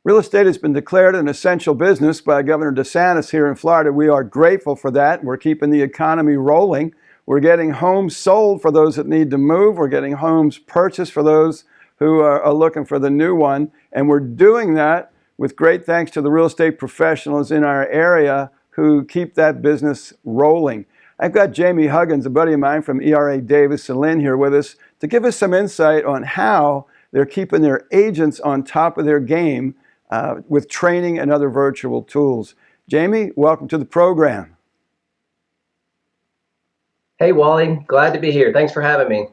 Real estate has been declared an essential business by Governor DeSantis here in Florida. We are grateful for that. We're keeping the economy rolling. We're getting homes sold for those that need to move. We're getting homes purchased for those who are looking for the new one. And we're doing that with great thanks to the real estate professionals in our area who keep that business rolling. I've got Jamie Huggins, a buddy of mine from ERA Davis Linn, here with us to give us some insight on how they're keeping their agents on top of their game with training and other virtual tools. Jamie, welcome to the program. Hey, Wally. Glad to be here. Thanks for having me.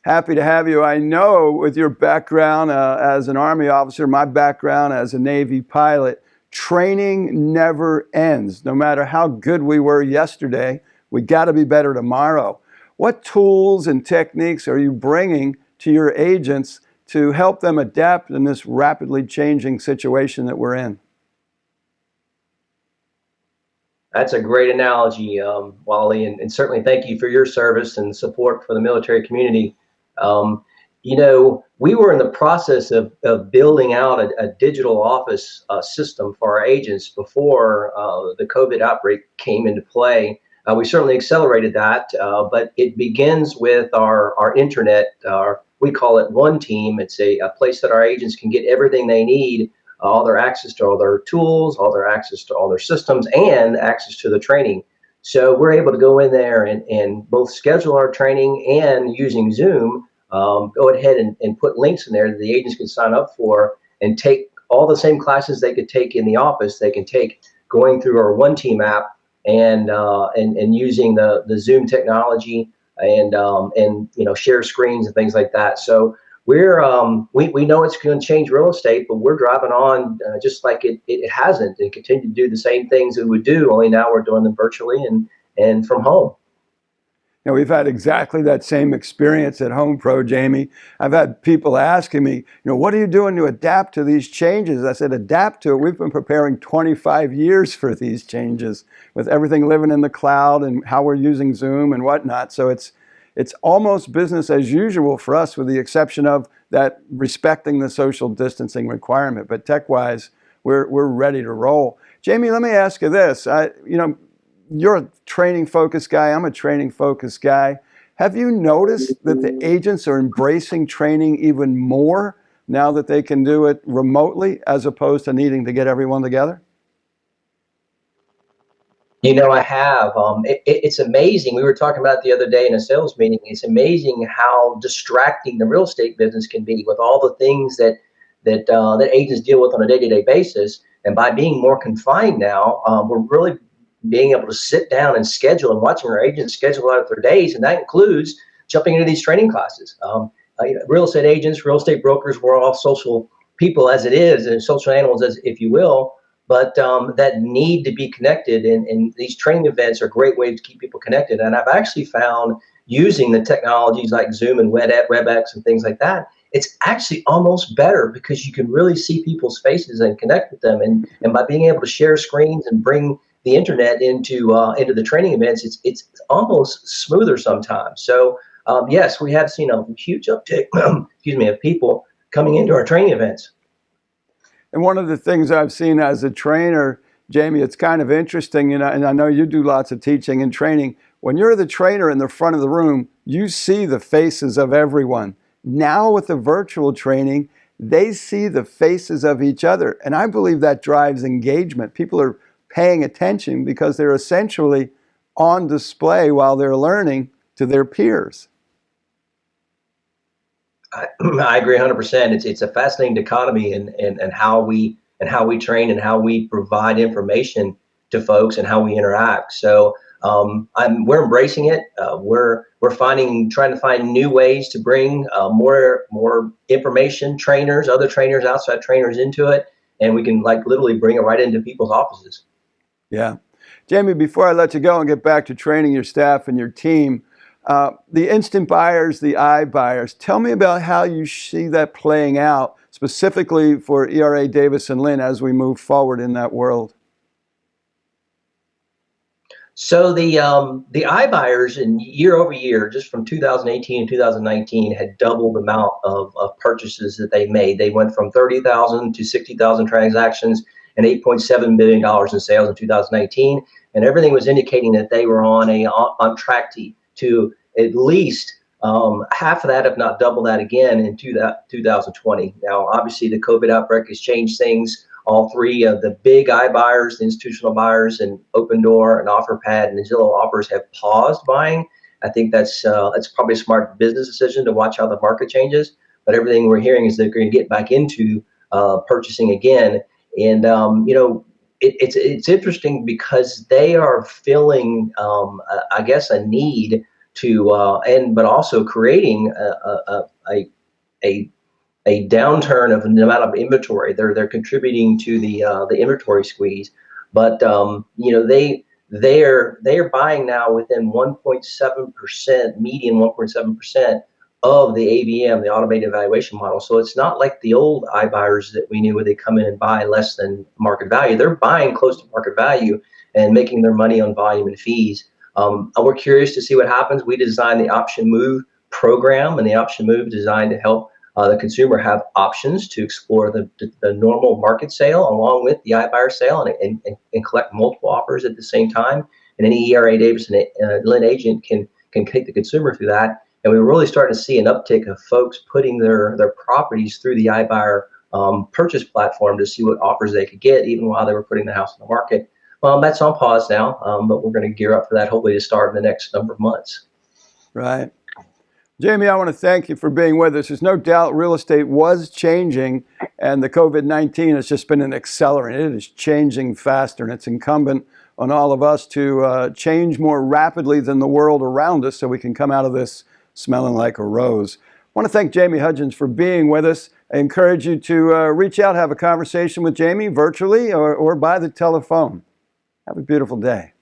Happy to have you. I know with your background as an Army officer, my background as a Navy pilot, training never ends. No matter how good we were yesterday, we got to be better tomorrow. What tools and techniques are you bringing to your agents to help them adapt in this rapidly changing situation that we're in? That's a great analogy, Wally, and certainly thank you for your service and support for the military community. We were in the process of building out a digital office system for our agents before the COVID outbreak came into play. We certainly accelerated that, but it begins with our internet. We call it One Team. It's a place that our agents can get everything they need, all their access to all their tools, all their access to all their systems, and access to the training. So we're able to go in there and both schedule our training and using Zoom, go ahead and put links in there that the agents can sign up for and take all the same classes they could take in the office. They can take going through our One Team app and using the Zoom technology and share screens and things like that. So we know it's going to change real estate, but we're driving on just like it hasn't, and continue to do the same things that we would do, only now we're doing them virtually and from home. We've had exactly that same experience at HomePro, Jamie. I've had people asking me, what are you doing to adapt to these changes? I said, adapt to it. We've been preparing 25 years for these changes with everything living in the cloud and how we're using Zoom and whatnot. So it's almost business as usual for us, with the exception of that respecting the social distancing requirement. But tech-wise, we're ready to roll. Jamie, let me ask you this. You're a training-focused guy. I'm a training-focused guy. Have you noticed that the agents are embracing training even more now that they can do it remotely as opposed to needing to get everyone together? I have. It's amazing. We were talking about it the other day in a sales meeting. It's amazing how distracting the real estate business can be with all the things that agents deal with on a day-to-day basis. And by being more confined now, we're really being able to sit down and schedule and watching our agents schedule out their days. And that includes jumping into these training classes. Real estate agents, real estate brokers, we're all social people as it is, and social animals, as if you will. But that need to be connected, and these training events are a great way to keep people connected. And I've actually found, using the technologies like Zoom and WebEx and things like that, it's actually almost better because you can really see people's faces and connect with them. And by being able to share screens and bring the internet into the training events, it's almost smoother sometimes. So yes, we have seen a huge uptick, of people coming into our training events. And one of the things I've seen as a trainer, Jamie, it's kind of interesting, and I know you do lots of teaching and training. When you're the trainer in the front of the room, you see the faces of everyone. Now with the virtual training, they see the faces of each other. And I believe that drives engagement. People are paying attention because they're essentially on display while they're learning to their peers. I agree 100%. It's a fascinating dichotomy and how we train and how we provide information to folks and how we interact. So we're embracing it. We're trying to find new ways to bring more information, trainers, other trainers, outside trainers into it, and we can literally bring it right into people's offices. Yeah. Jamie, before I let you go and get back to training your staff and your team, the instant buyers, the iBuyers, tell me about how you see that playing out specifically for ERA Davis Linn as we move forward in that world. So the iBuyers in year over year, just from 2018 to 2019, had doubled the amount of purchases that they made. They went from 30,000 to 60,000 transactions and $8.7 billion in sales in 2019, and everything was indicating that they were on track to at least half of that, if not double that again in 2020. Now, obviously, the COVID outbreak has changed things. All three of the big iBuyers, the institutional buyers, and Open Door and OfferPad and Zillow Offers have paused buying. I think that's probably a smart business decision to watch how the market changes. But everything we're hearing is they're going to get back into purchasing again. And it's interesting because they are filling, I guess, a need to but also creating a downturn of the amount of inventory. They're contributing to the inventory squeeze, but they're buying now within 1.7%, median 1.7% of the AVM, the automated evaluation model. So it's not like the old iBuyers that we knew where they come in and buy less than market value. They're buying close to market value and making their money on volume and fees. We're curious to see what happens. We designed the Option Move program, and the Option Move is designed to help the consumer have options to explore the normal market sale along with the iBuyer sale and collect multiple offers at the same time. And any ERA Davis Linn agent can take the consumer through that. And we're really starting to see an uptick of folks putting their properties through the iBuyer purchase platform to see what offers they could get, even while they were putting the house on the market. That's on pause now, but we're going to gear up for that, hopefully to start in the next number of months. Right. Jamie, I want to thank you for being with us. There's no doubt real estate was changing, and the COVID-19 has just been an accelerant. It is changing faster, and it's incumbent on all of us to change more rapidly than the world around us so we can come out of this smelling like a rose. I want to thank Jamie Huggins for being with us. I encourage you to reach out, have a conversation with Jamie virtually or by the telephone. Have a beautiful day.